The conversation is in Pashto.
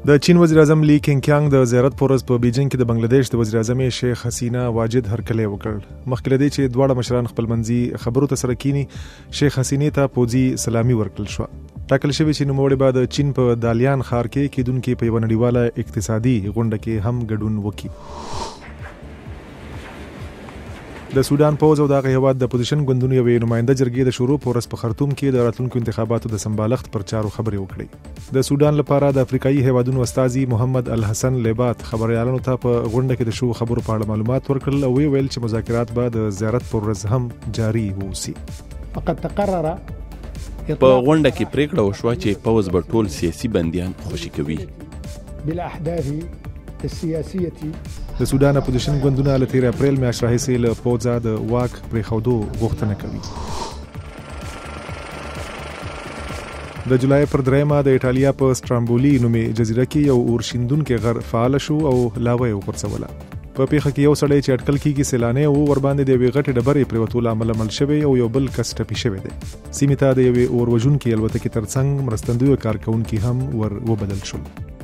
د چین وزیر اعظم لی کینګ د زیارت پر ورځ په بیجینګ کې د بنگلاديش د وزیر اعظم شیخ حسینه واجد هرکلی وکړ. مخکې له دې چې دواړه مشران خپلمنځي خبرو ته سره کینی، شیخ حسینه ته پوځي سلامي ورکړل شو. ټاکل شوی چې نوموړی به د چین په دالیان ښار کې کېدونکې په یوه نړیواله اقتصادي غونډه کې هم ګډون وکړي. د سودان پوځ او دغه هیواد د اپوزیشن ګوندونو یوې نماینده جرګې د شروع په ورځ په خرطوم کې د راتلونکو انتخاباتو د سمبالښت پر چارو خبرې وکړې. د سودان لپاره د افریقایي هیوادونو استازي محمد الحسن لیبات خبريالانو ته په غونډه کې د شو خبرو په اړه معلومات ورکړل او ویل چې مذاکرات به د زیارت پر ورځ هم جاري ووسي. فقط تقرر په غونډه کې پریکړه وشوه چې پوځ به ټول سیاسي بندیان خوشي کوي. بالاحداث السیاسیه د سودان اپوزیشن ګوندونه له 13 اپریل میاشتې راهیسې له پوځه د واک پرېښودو غوښتنه کوي. د جولای پر 3 د ایټالیا په سټرامبولي نومې جزیره کې یو اورشیندونکی غر فعال شو او لاوه یې وغورځوله. په پیښه کې یو سړی چې اټکل کېږي سیلانی و ورباندې د یوې غټې ډبرې پرېوتو له امله مړ شوی او یو بل کس ټپي شوی دی. سیمې ته د یوې اور وژونکې الوتکې ترڅنګ مرستندویه کارکوونکي هم ور وبدل شول.